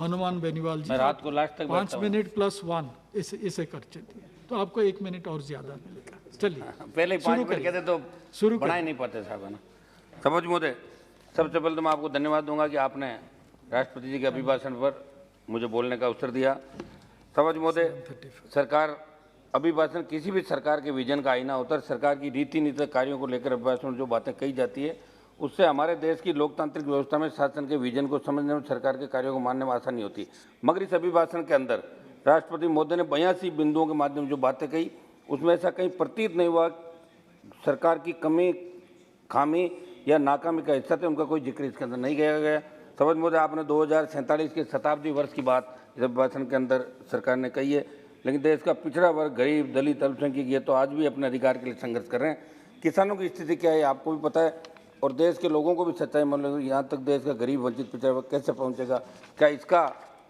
हनुमान बेनीवाल जी, मैं रात को लास्ट तक 5 मिनट प्लस 1 इसे कर चलिए, तो आपको 1 मिनट और ज्यादा मिलेगा। चलिए पहले ही 5 मिनट कहते तो शुरू बना ही नहीं पाते साहब, है ना। सभापति महोदय, सबसे पहले तो मैं आपको धन्यवाद दूंगा कि आपने राष्ट्रपति जी के अभिभाषण पर मुझे बोलने का अवसर दिया। सभापति महोदय, सरकार अभिभाषण किसी भी सरकार के विजन का आईना होता है। सरकार की रीति नीति कार्यों को लेकर अभिभाषण जो बातें कही जाती है, उससे हमारे देश की लोकतांत्रिक व्यवस्था में शासन के विजन को समझने में, सरकार के कार्यों को मानने में आसानी होती है। मगर इस अभिभाषण के अंदर राष्ट्रपति महोदय ने 82 बिंदुओं के माध्यम से जो बातें कही, उसमें ऐसा कहीं प्रतीत नहीं हुआ सरकार की कमी, खामी या नाकामी का हिस्सा थे, उनका कोई जिक्र इसके अंदर नहीं किया गया। सभापति महोदय, आपने 2047 के शताब्दी वर्ष की बात इस अभिभाषण के अंदर सरकार ने कही है, लेकिन देश का पिछड़ा वर्ग, गरीब, दलित, अल्पसंख्यक ये तो आज भी अपने अधिकार के लिए संघर्ष कर रहे हैं। किसानों की स्थिति क्या है आपको भी पता है, और देश के लोगों को भी सच्चाई मालूम है। यहाँ तक देश का गरीब, वंचित, पिछड़ा वर्ग कैसे पहुँचेगा? क्या इसका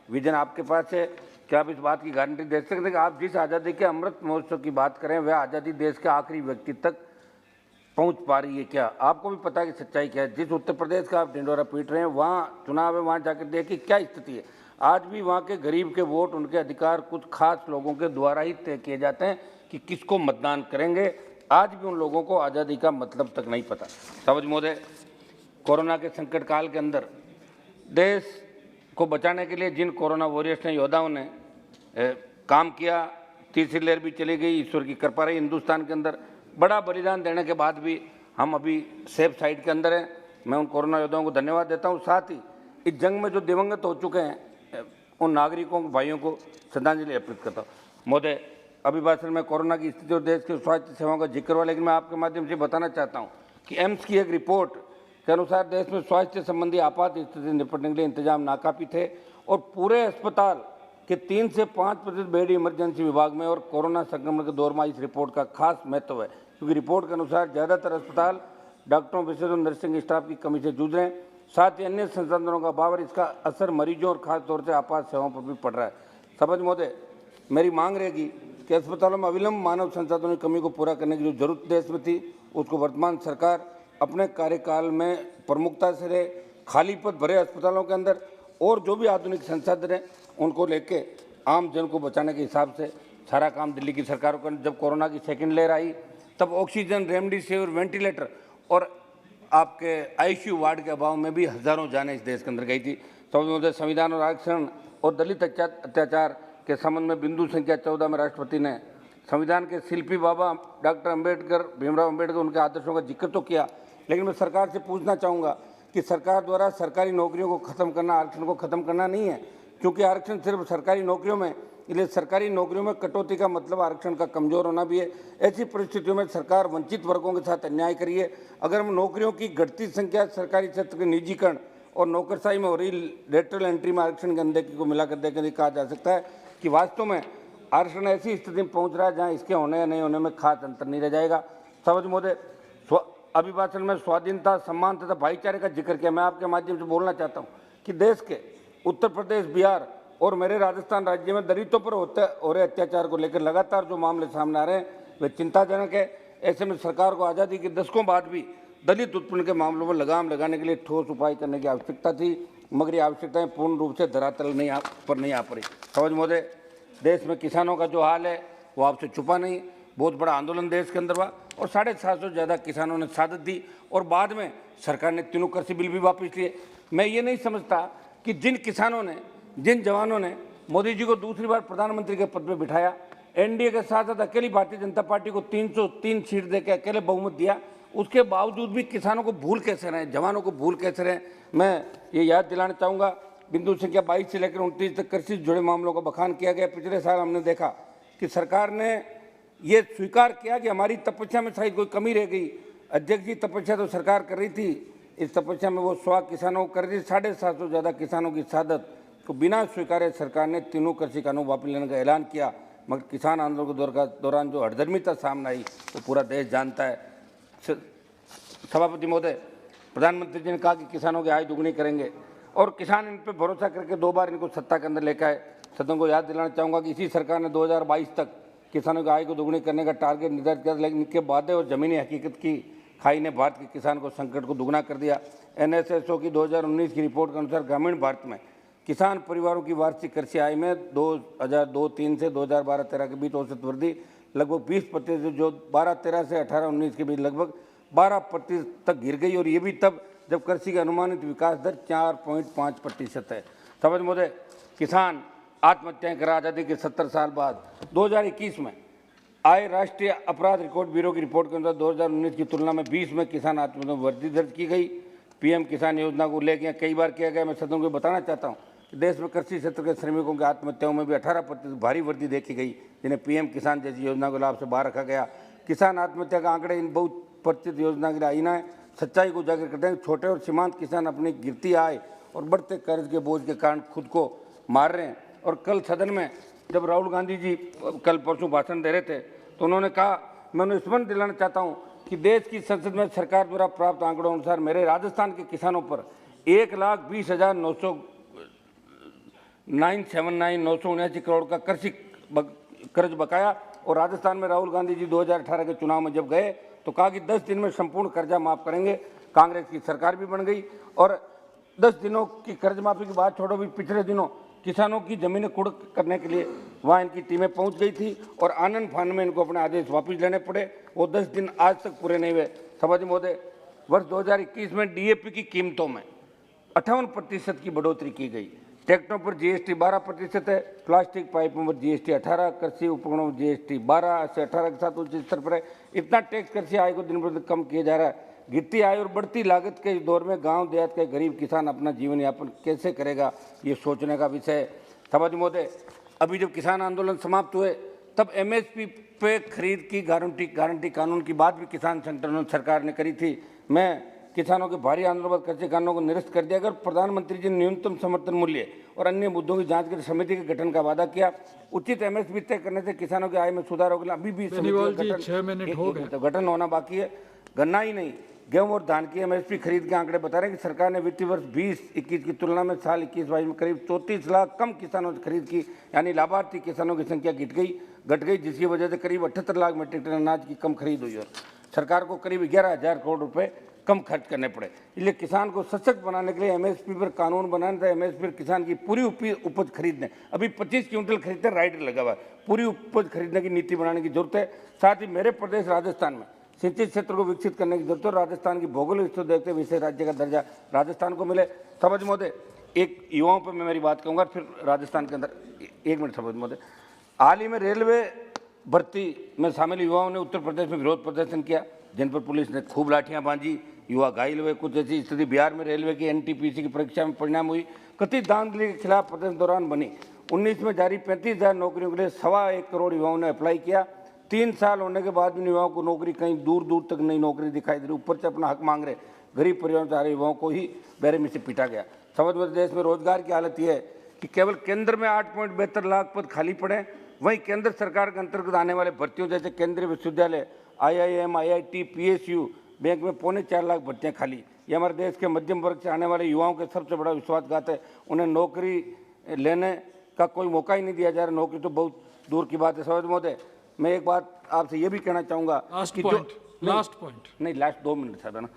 विजन आपके पास है? क्या आप इस बात की गारंटी दे सकते हैं कि आप जिस आज़ादी के अमृत महोत्सव की बात करें, वह आज़ादी देश के आखिरी व्यक्ति तक पहुंच पा रही है? क्या आपको भी पता है कि सच्चाई क्या है? जिस उत्तर प्रदेश का आप ढिंडोरा पीट रहे हैं, वहाँ चुनाव है, वहाँ जाकर देखिए क्या स्थिति है। आज भी वहाँ के गरीब के वोट, उनके अधिकार कुछ खास लोगों के द्वारा ही तय किए जाते हैं कि किसको मतदान करेंगे। आज भी उन लोगों को आज़ादी का मतलब तक नहीं पता। सभापति महोदय, कोरोना के संकट काल के अंदर देश को बचाने के लिए जिन कोरोना वॉरियर्स ने, योद्धाओं ने काम किया, तीसरी लहर भी चली गई, ईश्वर की कृपा रही हिंदुस्तान के अंदर। बड़ा बलिदान देने के बाद भी हम अभी सेफ साइड के अंदर हैं। मैं उन कोरोना योद्धाओं को धन्यवाद देता हूं। साथ ही इस जंग में जो दिवंगत हो चुके हैं, उन नागरिकों, भाइयों को श्रद्धांजलि अर्पित करता हूँ। महोदय, अभिभाषण में कोरोना की स्थिति और देश की स्वास्थ्य सेवाओं का जिक्र हुआ, लेकिन मैं आपके माध्यम से बताना चाहता हूँ कि एम्स की एक रिपोर्ट के अनुसार देश में स्वास्थ्य संबंधी आपात स्थिति से निपटने के लिए इंतजाम नाकाफी थे और पूरे अस्पताल कि 3 से 5% बेड इमरजेंसी विभाग में, और कोरोना संक्रमण के दौर में इस रिपोर्ट का खास महत्व है, क्योंकि रिपोर्ट के अनुसार ज़्यादातर अस्पताल डॉक्टरों, विशेषज्ञों, नर्सिंग स्टाफ की कमी से जूझ रहे हैं। साथ ही अन्य संसाधनों का अभाव, और इसका असर मरीजों और खासतौर से आपात सेवाओं पर भी पड़ रहा है। सभापति महोदय, मेरी मांग रहेगी कि अस्पतालों में अविलंब मानव संसाधनों की कमी को पूरा करने की जो जरूरत देश में थी, उसको वर्तमान सरकार अपने कार्यकाल में प्रमुखता से रहे। खाली पद भरे अस्पतालों के अंदर और जो भी आधुनिक संसाधन हैं, उनको लेके आम जन को बचाने के हिसाब से सारा काम दिल्ली की सरकार को। जब कोरोना की सेकंड लहर आई, तब ऑक्सीजन, रेमडेसिविर, वेंटिलेटर और आपके आईसीयू वार्ड के अभाव में भी हजारों जानें इस देश के अंदर गई थी। तो संविधान और आरक्षण और दलित अत्याचार के संबंध में बिंदु संख्या 14 में राष्ट्रपति ने संविधान के शिल्पी बाबा डॉक्टर अम्बेडकर, भीमराव अम्बेडकर, उनके आदर्शों का जिक्र तो किया, लेकिन मैं सरकार से पूछना चाहूँगा कि सरकार द्वारा सरकारी नौकरियों को खत्म करना, आरक्षण को खत्म करना नहीं है, क्योंकि आरक्षण सिर्फ सरकारी नौकरियों में, इसलिए सरकारी नौकरियों में कटौती का मतलब आरक्षण का कमजोर होना भी है। ऐसी परिस्थितियों में सरकार वंचित वर्गों के साथ अन्याय करी है। अगर हम नौकरियों की घटती संख्या, सरकारी क्षेत्र के निजीकरण और नौकरशाही में हो रही लेटरल एंट्री में आरक्षण के अनदेखी को मिलाकर देखकर कहा जा सकता है कि वास्तव में आरक्षण ऐसी स्थिति में पहुँच रहा है जहाँ इसके होने या नहीं होने में खास अंतर नहीं रह जाएगा। सभापति महोदय, अभिभाषण में स्वाधीनता, सम्मान तथा भाईचारे का जिक्र किया। मैं आपके माध्यम से बोलना चाहता हूँ कि देश के उत्तर प्रदेश, बिहार और मेरे राजस्थान राज्य में दलितों पर हो रहे अत्याचार को लेकर लगातार जो मामले सामने आ रहे हैं, वे चिंताजनक है। ऐसे में सरकार को आज़ादी के दशकों बाद भी दलित उत्पीड़न के मामलों पर लगाम लगाने के लिए ठोस उपाय करने की आवश्यकता थी, मगर ये आवश्यकताएं पूर्ण रूप से धरातल नहीं आ पड़ी। सभापति महोदय, देश में किसानों का जो हाल है वो आपसे छुपा नहीं। बहुत बड़ा आंदोलन देश के अंदर हुआ और 750 से ज़्यादा किसानों ने शहादत दी, और बाद में सरकार ने तीनों कृषि बिल भी वापस लिए। मैं ये नहीं समझता कि जिन किसानों ने, जिन जवानों ने मोदी जी को दूसरी बार प्रधानमंत्री के पद पर बिठाया, एनडीए के साथ साथ अकेली भारतीय जनता पार्टी को 303 सीट देकर अकेले बहुमत दिया, उसके बावजूद भी किसानों को भूल कैसे रहे, जवानों को भूल कैसे रहे? मैं ये याद दिलाना चाहूँगा, बिंदु संख्या 22 से लेकर 29 तक कृषि से जुड़े मामलों का बखान किया गया। पिछले साल हमने देखा कि सरकार ने ये स्वीकार किया कि हमारी तपस्या में शायद कोई कमी रह गई। अध्यक्ष जी, तपस्या तो सरकार कर रही थी, इस तपस्या में वो 100 किसानों को कर रही थी। 750 से ज़्यादा किसानों की शहादत को बिना स्वीकारे सरकार ने तीनों कृषि कानून वापस लेने का ऐलान किया, मगर किसान आंदोलन के दौरान जो हड़धर्मिता सामने आई वो पूरा देश जानता है। सभापति महोदय, प्रधानमंत्री जी ने कहा कि किसानों की आय दुगनी करेंगे, और किसान इन पर भरोसा करके 2 बार इनको सत्ता के अंदर लेकर आए। सदन को याद दिलाना चाहूँगा कि इसी सरकार ने 2022 तक किसानों की आय को दुगनी करने का टारगेट निर्धारित किया, लेकिन इनके वादे और ज़मीनी हकीकत की खाई ने भारत के किसान को संकट को दुगना कर दिया। NSSO की 2019 की रिपोर्ट के अनुसार ग्रामीण भारत में किसान परिवारों की वार्षिक कृषि आय में 2002-03 से 2012-13 के बीच औसत वृद्धि लगभग 20%, जो 12-13 से 18-19 के बीच लगभग 12% तक गिर गई, और ये भी तब जब कृषि का अनुमानित विकास दर 4.5% है। समझ महोदय, किसान आत्महत्याएं कर आज़ादी के 70 साल बाद 2021 में आए राष्ट्रीय अपराध रिकॉर्ड ब्यूरो की रिपोर्ट के अनुसार 2019 की तुलना में 20 में किसान आत्महत्या में वृद्धि दर्ज की गई। पीएम किसान योजना को लेकर कई बार किया गया। मैं सदन को बताना चाहता हूं कि देश में कृषि क्षेत्र के श्रमिकों की आत्महत्याओं में भी 18% भारी वृद्धि देखी गई, जिन्हें पीएम किसान जैसी योजना को लाभ से बाहर रखा गया। किसान आत्महत्या का आंकड़े इन बहुत परिचित योजना के लिए आईना है, सच्चाई को उजागर करते हैं। छोटे और सीमांत किसान अपनी गिरती आय और बढ़ते कर्ज के बोझ के कारण खुद को मार रहे हैं। और कल सदन में जब राहुल गांधी जी कल परसों भाषण दे रहे थे तो उन्होंने कहा, मैं उन्हें स्मरण दिलाना चाहता हूं कि देश की संसद में सरकार द्वारा प्राप्त आंकड़ों अनुसार मेरे राजस्थान के किसानों पर 1,20,979 करोड़ का कृषि कर्ज बकाया। और राजस्थान में राहुल गांधी जी 2018 के चुनाव में जब गए तो कहा कि 10 दिन में संपूर्ण कर्जा माफ करेंगे। कांग्रेस की सरकार भी बन गई और 10 दिनों की कर्ज माफी की बात छोड़ो, भी पिछले दिनों किसानों की जमीनें कुर्क करने के लिए वहाँ इनकी टीमें पहुँच गई थी और आनंद फानन में इनको अपने आदेश वापस लेने पड़े। वो 10 दिन आज तक पूरे नहीं हुए। सभापति महोदय, वर्ष 2021 में डीएपी की कीमतों में 58% की बढ़ोतरी की गई। ट्रैक्टरों पर जीएसटी 12% है, प्लास्टिक पाइपों पर जीएसटी 18%, कृषि उपकरणों पर जीएसटी 12 से 18 के साथ उच्च स्तर पर है। इतना टैक्स कृषि आय को दिन प्रतिदिन कम किया जा रहा है। गिरती आय और बढ़ती लागत के इस दौर में गांव देहात के गरीब किसान अपना जीवन यापन कैसे करेगा, ये सोचने का विषय है। सभापति महोदय, अभी जब किसान आंदोलन समाप्त हुए तब एमएसपी पे खरीद की गारंटी कानून की बात भी किसान संगठनों सरकार ने करी थी। मैं किसानों के भारी आंदोलन पर कृषि कानूनों को निरस्त कर दिया गया। प्रधानमंत्री जी ने न्यूनतम समर्थन मूल्य और अन्य मुद्दों की जांच के लिए समिति के गठन का वादा किया। उचित एमएसपी तय करने से किसानों की आय में सुधार होगा। अभी भी गठन होना बाकी है। गन्ना ही नहीं, गेहूं और धान की एमएसपी खरीद के आंकड़े बता रहे हैं कि सरकार ने वित्तीय वर्ष 20-21 की तुलना में साल 21-22 में करीब 34 लाख कम किसानों से खरीद की, यानी लाभार्थी किसानों की संख्या घट गई, जिसकी वजह से करीब 78 लाख मीट्रिक टन अनाज की कम खरीद हुई और सरकार को करीब 11,000 करोड़ रुपए कम खर्च करने पड़े। इसलिए किसान को सशक्त बनाने के लिए एमएसपी पर कानून बनाने था। एमएसपी पर किसान की पूरी उपज खरीदने, अभी 25 क्विंटल खरीदते राइडर लगा हुआ है, पूरी उपज खरीदने की नीति बनाने की जरूरत है। साथ ही मेरे प्रदेश राजस्थान में सिंचित क्षेत्र को विकसित करने की जरूरत है। राजस्थान की भौगोलिक स्थिति देखते हुए विशेष राज्य का दर्जा राजस्थान को मिले। सभापति महोदय, एक युवाओं पर मैं मेरी बात कहूँगा, फिर राजस्थान के अंदर 1 मिनट। सभापति महोदय, हाल ही में रेलवे भर्ती में शामिल युवाओं ने उत्तर प्रदेश में विरोध प्रदर्शन किया, जिन पर पुलिस ने खूब लाठियां बांधी, युवा घायल हुए। कुछ ऐसी स्थिति बिहार में रेलवे की एनटीपीसी की परीक्षा में परिणाम हुई। कथित धांधली के खिलाफ प्रदर्शन दौरान बनी। 19 में जारी 35,000 नौकरियों के लिए 1.25 करोड़ युवाओं ने अप्लाई किया। 3 साल होने के बाद भी युवाओं को नौकरी कहीं दूर दूर तक नई नौकरी दिखाई दे रही। ऊपर से अपना हक मांग रहे गरीब परिवारों से आ रहे युवाओं को ही बेरहमी से पीटा गया। समग्र देश में रोजगार की हालत यह है कि केवल केंद्र में 8.72 लाख पद खाली पड़े। वहीं केंद्र सरकार के अंतर्गत आने वाले भर्तियों जैसे केंद्रीय विश्वविद्यालय, IIM, IIT, PSU, बैंक में 4.25 लाख भर्तियाँ खाली। ये हमारे देश के मध्यम वर्ग से आने वाले युवाओं के सबसे बड़ा विश्वासघात है। उन्हें नौकरी लेने का कोई मौका ही नहीं दिया जा रहा। नौकरी तो बहुत दूर की बात है। सभापति महोदय, मैं एक बात आपसे ये भी कहना चाहूँगा कि लास्ट 2 मिनट था ना,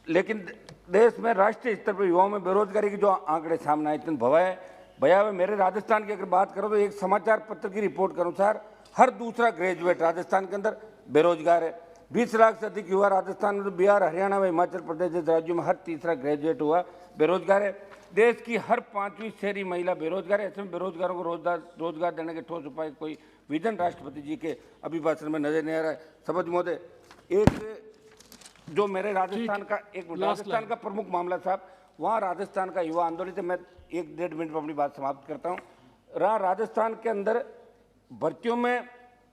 लेकिन देश में राष्ट्रीय स्तर पर युवाओं में बेरोजगारी की जो आंकड़े सामने आए इतने भयावह। मेरे राजस्थान की अगर बात करो तो एक समाचार पत्र की रिपोर्ट के अनुसार हर दूसरा ग्रेजुएट राजस्थान के अंदर बेरोजगार है। 20 लाख से अधिक युवा राजस्थान में, तो बिहार, हरियाणा व हिमाचल प्रदेश जैसे राज्यों में हर तीसरा ग्रेजुएट हुआ बेरोजगार है। देश की हर 5वीं शहरी महिला बेरोजगार है। ऐसे में बेरोजगारों को रोजगार देने के ठोस उपाय कोई विजन राष्ट्रपति जी के अभिभाषण में नजर नहीं आ रहा है। सभापति महोदय, एक जो मेरे राजस्थान का प्रमुख मामला साहब, वहाँ राजस्थान का युवा आंदोलन है। मैं 1-1.5 मिनट में अपनी बात समाप्त करता हूँ। राजस्थान के अंदर भर्तियों में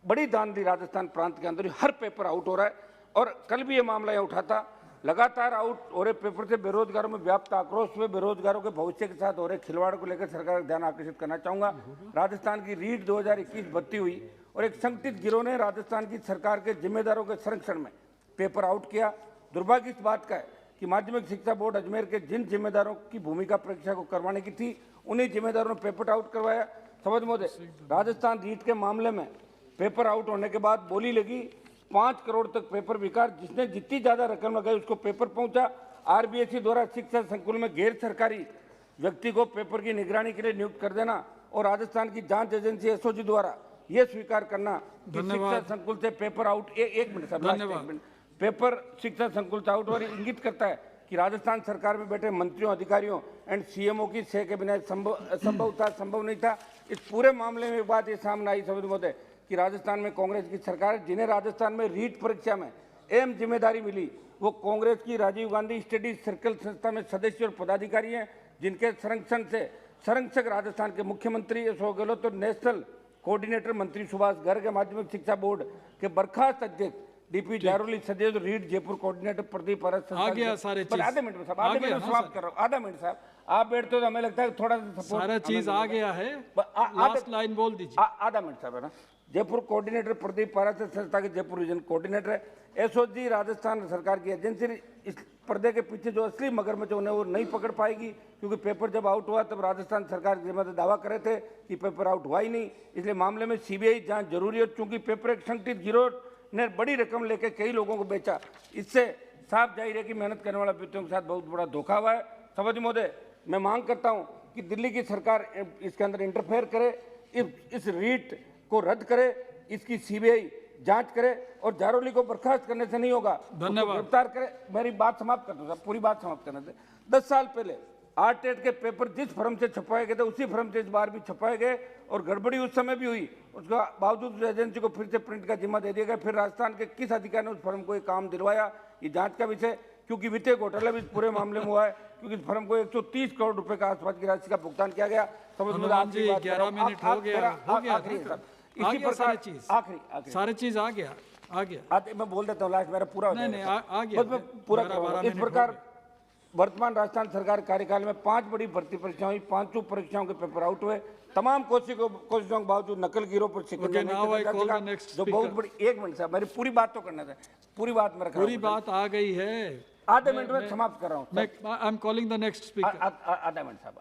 बड़ी धांधली, राजस्थान प्रांत के अंदर हर पेपर आउट हो रहा है। और कल भी ये मामला यहाँ उठा था। लगातार आउट हो रहे पेपर से बेरोजगारों में व्याप्त आक्रोश हुए। बेरोजगारों के भविष्य के साथ हो रहे खिलवाड़ को लेकर सरकार का ध्यान आकर्षित करना चाहूँगा। राजस्थान की रीट 2021 भर्ती हुई और एक संगठित गिरोह ने राजस्थान की सरकार के जिम्मेदारों के संरक्षण में पेपर आउट किया। दुर्भाग्य इस बात का है कि माध्यमिक शिक्षा बोर्ड अजमेर के जिन जिम्मेदारों की भूमिका परीक्षा को करवाने की थी, उन्हीं जिम्मेदारों ने पेपर आउट करवाया। समझ महोदय, राजस्थान रीट के मामले में पेपर आउट होने के बाद बोली लगी 5 करोड़ तक पेपर बिका। जिसने जितनी ज़्यादा रकम लगाई उसको पेपर पहुंचा। RBSE द्वारा शिक्षा संकुल में गैर सरकारी व्यक्ति को पेपर की निगरानी के लिए नियुक्त कर देना और राजस्थान की जांच एजेंसी एसओजी द्वारा यह स्वीकार करना कि शिक्षा संकुल से पेपर आउट एक मिनट साहब, लास्ट एक मिनट, पेपर शिक्षा संकुल से आउट और इंगित करता है कि राजस्थान सरकार में बैठे मंत्रियों, अधिकारियों एंड सीएमओ की सह के बिना संभव नहीं था। इस पूरे मामले में एक बात ये सामने आई सभी महोदय कि राजस्थान में कांग्रेस की सरकार है, जिन्हें राजस्थान में रीट परीक्षा में अहम जिम्मेदारी मिली, वो कांग्रेस की राजीव गांधी स्टडी सर्कल संस्था में सदस्य और पदाधिकारी हैं, जिनके संरक्षक राजस्थान के मुख्यमंत्री अशोक गहलोत और नेशनल कोऑर्डिनेटर मंत्री सुभाष गर्ग के माध्यमिक शिक्षा बोर्ड के बर्खास्त अध्यक्ष डीपी जारोली सदस्य रीट जयपुर कोऑर्डिनेटर प्रदीप पारस। आ गया सारे चीज, आधे मिनट में साहब, आधे मिनट समाप्त कर रहा हूँ, आधा मिनट साहब, आप बैठते हो तो हमें लगता है थोड़ा सा सारा चीज आ गया है, लास्ट लाइन बोल दीजिए। आधा मिनट साहब है ना। जयपुर कोऑर्डिनेटर प्रदीप पारस संस्था के जयपुर रीजन कोऑर्डिनेटर है। एसओजी राजस्थान सरकार की एजेंसी, इस पर्दे के पीछे जो असली मगरमच्छ उन्हें वो नहीं पकड़ पाएगी, क्योंकि पेपर जब आउट हुआ तब राजस्थान सरकार जिम्मेदार दावा कर रहे थे कि पेपर आउट हुआ ही नहीं, इसलिए मामले में सीबीआई जांच जरूरी है। चूंकि पेपर एक संगठित गिरोह ने बड़ी रकम लेकर कई लोगों को बेचा, इससे साफ जाहिर है कि मेहनत करने वाले व्यक्तियों के साथ बहुत बड़ा धोखा हुआ है। सभापति महोदय, मैं मांग करता हूं कि दिल्ली की सरकार इसके अंदर इंटरफेयर करे, इस रीट को रद्द करे, इसकी सीबीआई जांच करे और जारोली को बर्खास्त करने से नहीं होगा, धन्यवाद, गिरफ्तार करे। मेरी बात समाप्त कर दो साहब, पूरी बात समाप्त करने से। 10 साल पहले आरटेट के पेपर जिस फर्म से छपवाए गए थे उसी फर्म से इस बार भी छपवाए गए और गड़बड़ी उस समय भी हुई, उसका बावजूद एजेंसी को फिर से प्रिंट का जिम्मा दे दिया गया। फिर राजस्थान के किस अधिकारी ने उस फर्म को ये काम दिलवाया, ये जांच का विषय, क्योंकि वित्तीय घोटाला भी इस पूरे मामले में हुआ है, क्योंकि इस फर्म को 130 करोड़ रुपए का आसपास की राशि का भुगतान किया गया। हनुमान जी 11 मिनट हो गया, इसी प्रकार आखिरी सारी चीज आ गया। मैं बोल देता हूँ, लास्ट मेरा पूरा हो नहीं आ गया, बस मैं पूरा करूंगा। इस प्रकार वर्तमान राजस्थान सरकार कार्यकाल में 5 बड़ी भर्ती परीक्षाएं हुई, 5 परीक्षाओं के पेपर आउट हुए। तमाम कोशिशों के बावजूद नकल गिरोह पर शिकंजा जो बहुत बड़ी। एक मिनट साहब, मेरी पूरी बात तो करना था, पूरी बात मेरा पूरी बात आ गई है, आधे मिनट में समाप्त कर रहा हूँ। I am calling the next speaker. आधा मिनट साहब,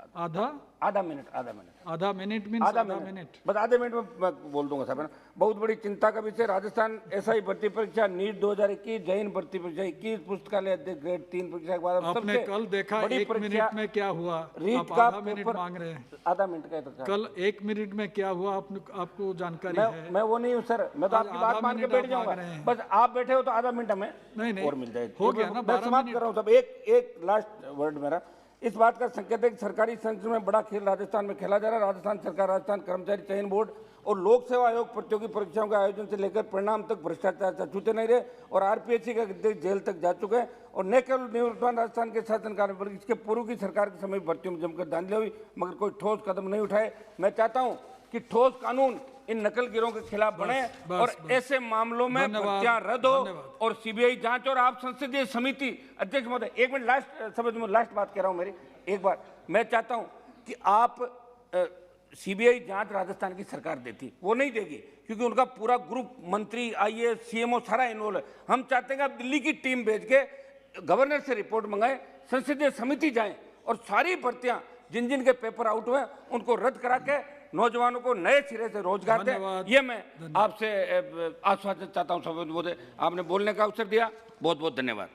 आधा मिनट मीन्स आधा मिनट, बस आधे मिनट में मैं बोल दूंगा साहब। बहुत बड़ी चिंता का विषय राजस्थान एसआई भर्ती परीक्षा, नीट 2021, जैन भर्ती परीक्षा 21, पुस्तकालय अध्यक्ष ग्रेड 3 परीक्षा के बाद आपने कल देखा 1 मिनट में क्या हुआ, रीट आप का आधा मिनट पेपर मांग रहे हैं। आधा मिनट का तो कल 1 मिनट में क्या हुआ आपको जानकारी है? मैं वो नहीं हूँ सर, मैं तो आपकी बात मान के बैठ जाऊंगा, बस आप बैठे हो तो आधा मिनट हमें नहीं और मिल जाए, हो गया ना। मैं समाप्त कर रहा हूँ सब। एक लास्ट वर्ड मेरा, इस बात का संकेत है कि सरकारी संस्थान में बड़ा खेल राजस्थान में खेला जा रहा है। राजस्थान सरकार, राजस्थान कर्मचारी चयन बोर्ड और लोक सेवा आयोग प्रतियोगी परीक्षाओं के आयोजन से लेकर परिणाम तक भ्रष्टाचार से छूटे नहीं रहे और आरपीएससी का अध्यक्ष जेल तक जा चुके हैं। और न केवल निवर्तमान राजस्थान के शासनकाल में बल्कि इसके पूर्व की सरकार के समय भर्तियों में जमकर धांधली हुई, मगर कोई ठोस कदम नहीं उठाए। मैं चाहता हूँ कि ठोस कानून इन नकल गिरोह के खिलाफ बने और ऐसे मामलों में भर्तियां रद्द हो और सीबीआई जांच। और आप संसदीय समिति अध्यक्ष महोदय, एक मिनट, लास्ट बात कह रहा हूं मेरी, एक बार मैं चाहता हूं कि आप सीबीआई जांच राजस्थान की सरकार देती, वो नहीं देगी, क्योंकि उनका पूरा ग्रुप मंत्री, आईएएस, सीएमओ सारा इन्वॉल्व है। हम चाहते हैं कि आप दिल्ली की टीम भेज के गवर्नर से रिपोर्ट मंगाएं, संसदीय समिति जाएं और सारी भर्तियां जिन जिन के पेपर आउट हुए उनको रद्द करा के नौजवानों को नए सिरे से रोजगार दे। ये मैं आपसे आश्वासन चाहता हूं। सभापति महोदय, आपने बोलने का अवसर दिया, बहुत बहुत धन्यवाद।